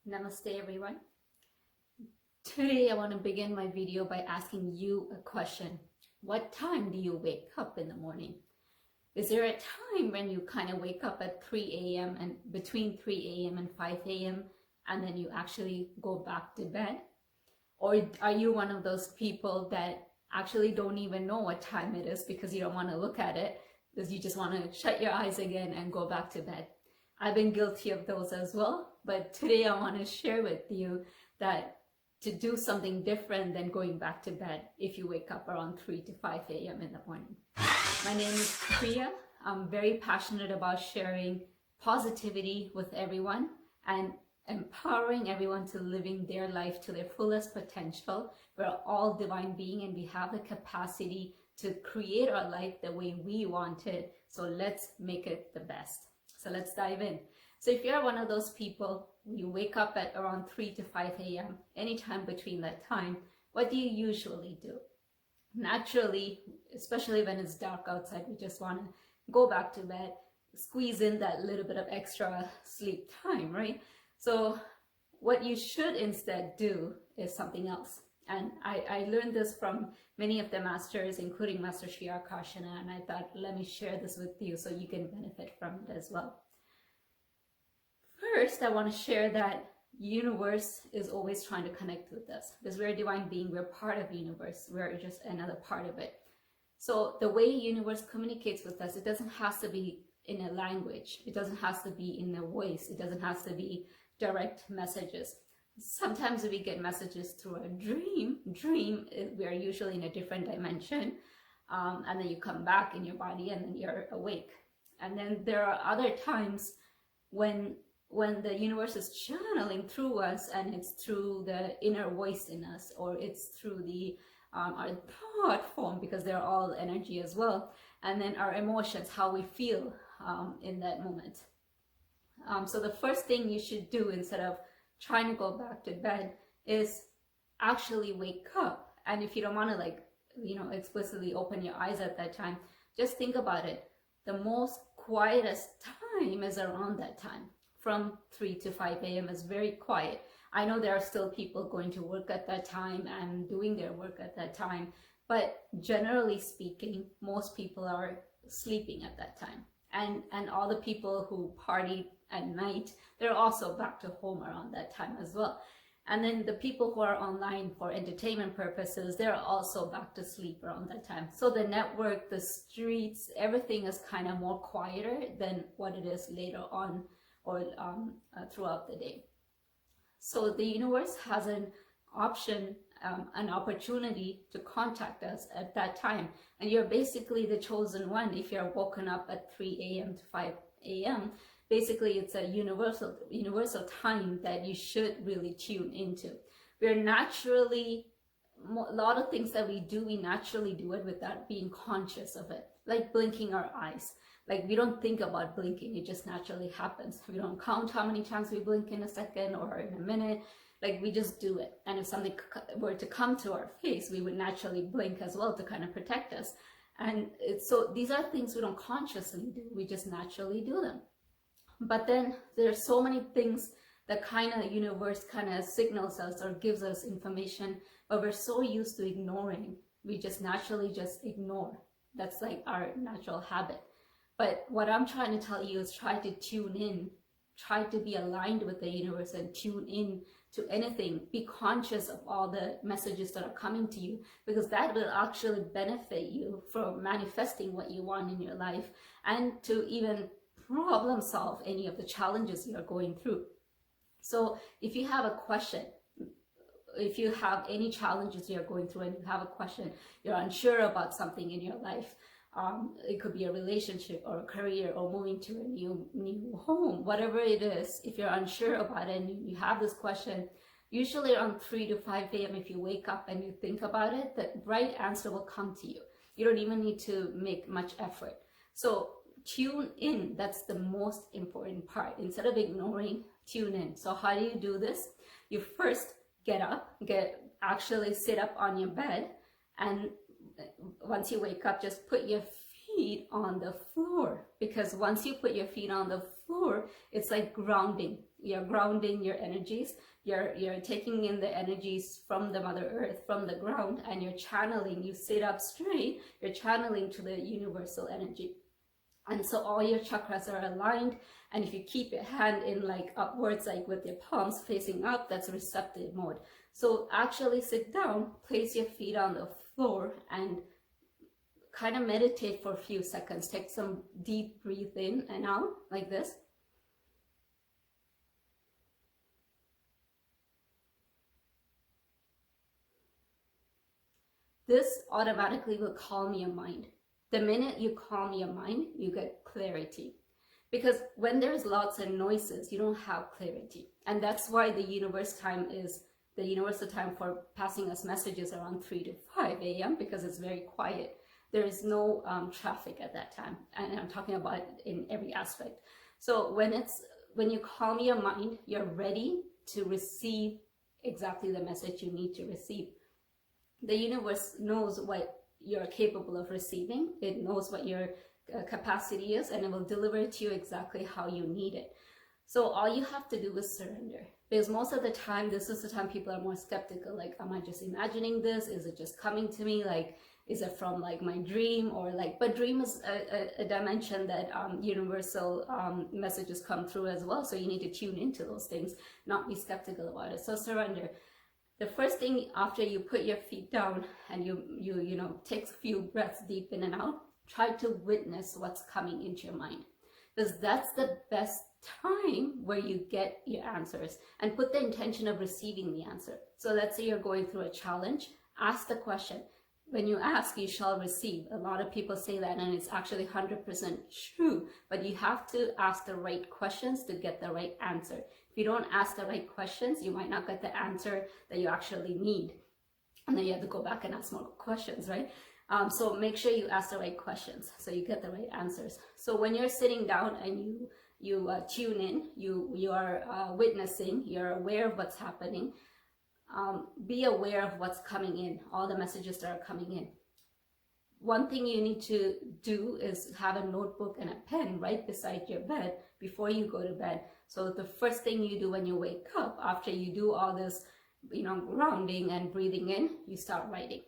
Namaste everyone. Today I want to begin my video by asking you a question. What time do you wake up in the morning? Is there a time when you kind of wake up at 3 a.m. and between 3 a.m. and 5 a.m. and then you actually go back to bed? Or are you one of those people that actually don't even know what time it is because you don't want to look at it, because you just want to shut your eyes again and go back to bed? I've been guilty of those as well, but today I want to share with you that to do something different than going back to bed if you wake up around 3 to 5 a.m. in the morning. My name is Priya. I'm very passionate about sharing positivity with everyone and empowering everyone to living their life to their fullest potential. We're all divine beings and we have the capacity to create our life the way we want it. So let's make it the best. So let's dive in. So if you're one of those people, you wake up at around 3 to 5 a.m., anytime between that time, what do you usually do? Naturally, especially when it's dark outside, we just want to go back to bed, squeeze in that little bit of extra sleep time, right? So what you should instead do is something else. And I learned this from many of the masters, including Master Sri Akarshana, and I thought, let me share this with you so you can benefit from it as well. First, I want to share that universe is always trying to connect with us because we're a divine being, we're part of the universe, we're just another part of it. So the way universe communicates with us, it doesn't have to be in a language, it doesn't have to be in a voice, it doesn't have to be direct messages. Sometimes we get messages through a dream. We are usually in a different dimension, and then you come back in your body and then you're awake. And then there are other times when the universe is channeling through us, and it's through the inner voice in us, or it's through the our thought form, because they're all energy as well, and then our emotions, how we feel in that moment. So the first thing you should do instead of trying to go back to bed is actually wake up. And if you don't want to explicitly open your eyes at that time, just think about it. The most quietest time is around that time. From 3 to 5 a.m. is very quiet. I know there are still people going to work at that time and doing their work at that time, but generally speaking, most people are sleeping at that time. And all the people who party at night, they're also back to home around that time as well. And then the people who are online for entertainment purposes, they're also back to sleep around that time. So the network, the streets, everything is kind of more quieter than what it is later on or throughout the day. So the universe has an option, an opportunity to contact us at that time. And you're basically the chosen one if you're woken up at 3 a.m. to 5 a.m. Basically, it's a universal time that you should really tune into. We're naturally, a lot of things that we do, we naturally do it without being conscious of it, like blinking our eyes. Like, we don't think about blinking, it just naturally happens. We don't count how many times we blink in a second or in a minute. Like, we just do it. And if something were to come to our face, we would naturally blink as well to kind of protect us. And so these are things we don't consciously do, we just naturally do them. But then there's so many things that kind of universe kind of signals us or gives us information, but we're so used to ignoring, we just naturally just ignore. That's like our natural habit. But what I'm trying to tell you is try to tune in, try to be aligned with the universe and tune in to anything. Be conscious of all the messages that are coming to you, because that will actually benefit you for manifesting what you want in your life and to even problem solve any of the challenges you're going through. So if you have a question, if you have any challenges you're going through and you have a question, you're unsure about something in your life, it could be a relationship or a career or moving to a new home, whatever it is. If you're unsure about it and you have this question, usually around 3 to 5 a.m. if you wake up and you think about it, the right answer will come to you. You don't even need to make much effort. So tune in, that's the most important part. Instead of ignoring, tune in. So how do you do this? You first get up, actually sit up on your bed, and once you wake up, just put your feet on the floor, because once you put your feet on the floor, it's like grounding. you're grounding your energies. You're taking in the energies from the Mother Earth, from the ground, and you're channeling. You sit up straight, you're channeling to the universal energy. And so all your chakras are aligned. And if you keep your hand in like upwards, like with your palms facing up, that's receptive mode. So actually sit down, place your feet on the floor, and kind of meditate for a few seconds. Take some deep breath in and out like this. This automatically will calm your mind. The minute you calm your mind, you get clarity. Because when there's lots of noises, you don't have clarity. And that's why the universal time is the universal time for passing us messages around 3 to 5 a.m. because it's very quiet. There is no traffic at that time. And I'm talking about it in every aspect. So when you calm your mind, you're ready to receive exactly the message you need to receive. The universe knows what you're capable of receiving. It knows what your capacity is, and it will deliver it to you exactly how you need it. So all you have to do is surrender. Because most of the time, this is the time people are more skeptical. Like, am I just imagining this? Is it just coming to me? Like, is it from like my dream? Or like, but dream is a dimension that universal messages come through as well. So you need to tune into those things, not be skeptical about it. So surrender. The first thing after you put your feet down and you know, take a few breaths deep in and out, try to witness what's coming into your mind. Because that's the best time where you get your answers, and put the intention of receiving the answer. So let's say you're going through a challenge, ask the question. When you ask, you shall receive. A lot of people say that, and it's actually 100% true, but you have to ask the right questions to get the right answer. If you don't ask the right questions, you might not get the answer that you actually need. And then you have to go back and ask more questions, right? So make sure you ask the right questions so you get the right answers. So when you're sitting down and you tune in, you are witnessing, you're aware of what's happening. Be aware of what's coming in, all the messages that are coming in. One thing you need to do is have a notebook and a pen right beside your bed before you go to bed. So the first thing you do when you wake up, after you do all this, you know, grounding and breathing in, you start writing.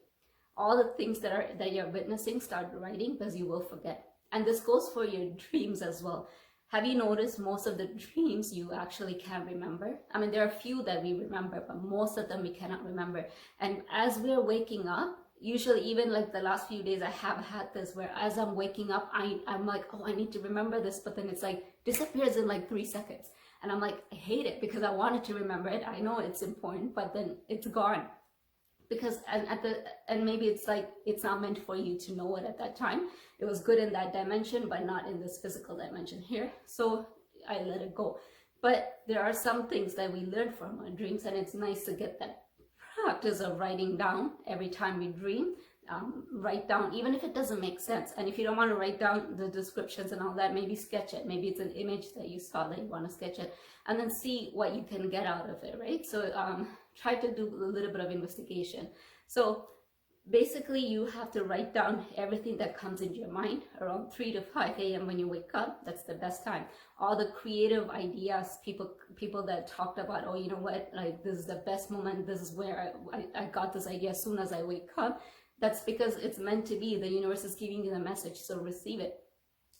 All the things that you're witnessing, start writing, because you will forget. And this goes for your dreams as well. Have you noticed most of the dreams you actually can't remember? I mean, there are a few that we remember, but most of them we cannot remember. And as we're waking up, usually even like the last few days I have had this where as I'm waking up, I'm like, oh, I need to remember this, but then it's like disappears in like 3 seconds. And I'm like, I hate it because I wanted to remember it. I know it's important, but then it's gone. Because and maybe it's like it's not meant for you to know it at that time. It was good in that dimension, but not in this physical dimension here. So I let it go. But there are some things that we learn from our dreams, and it's nice to get that practice of writing down every time we dream. Write down, even if it doesn't make sense. And if you don't want to write down the descriptions and all that, maybe sketch it. Maybe it's an image that you saw that you want to sketch it, and then see what you can get out of it, right? So try to do a little bit of investigation. So basically you have to write down everything that comes into your mind around 3 to 5 a.m. when you wake up. That's the best time. All the creative ideas, people that talked about, oh, you know what, like this is the best moment, this is where I got this idea as soon as I wake up. That's because it's meant to be. The universe is giving you the message, so receive it.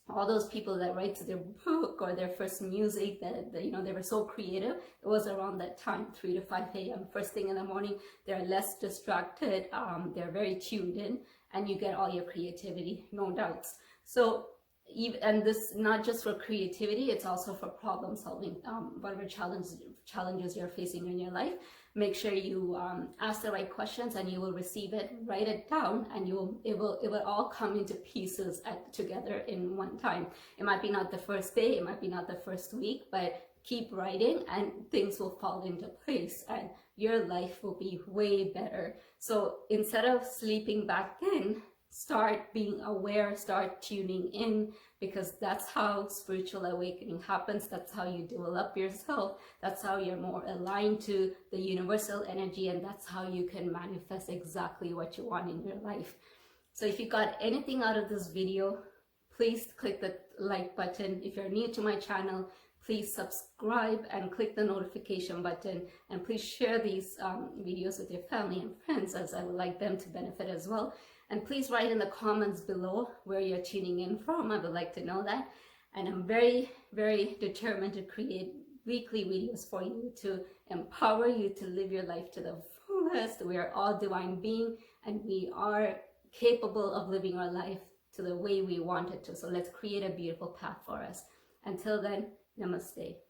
All those people that write their book or their first music that you know, they were so creative, it was around that time, 3 to 5 a.m. First thing in the morning, they're less distracted, they're very tuned in, and you get all your creativity, no doubts. So and this not just for creativity, it's also for problem solving. Whatever challenges you're facing in your life, make sure you ask the right questions, and you will receive it. Write it down, and it will all come into pieces together in one time. It might be not the first day, it might be not the first week, but keep writing and things will fall into place, and your life will be way better. So instead of sleeping back in, start being aware, start tuning in, because that's how spiritual awakening happens. That's how you develop yourself. That's how you're more aligned to the universal energy, and that's how you can manifest exactly what you want in your life. So if you got anything out of this video, please click the like button. If you're new to my channel, please subscribe and click the notification button, and please share these videos with your family and friends, as I would like them to benefit as well. And please write in the comments below where you're tuning in from. I would like to know that. And I'm very, very determined to create weekly videos for you to empower you to live your life to the fullest. We are all divine beings, and we are capable of living our life to the way we want it to. So let's create a beautiful path for us. Until then, namaste.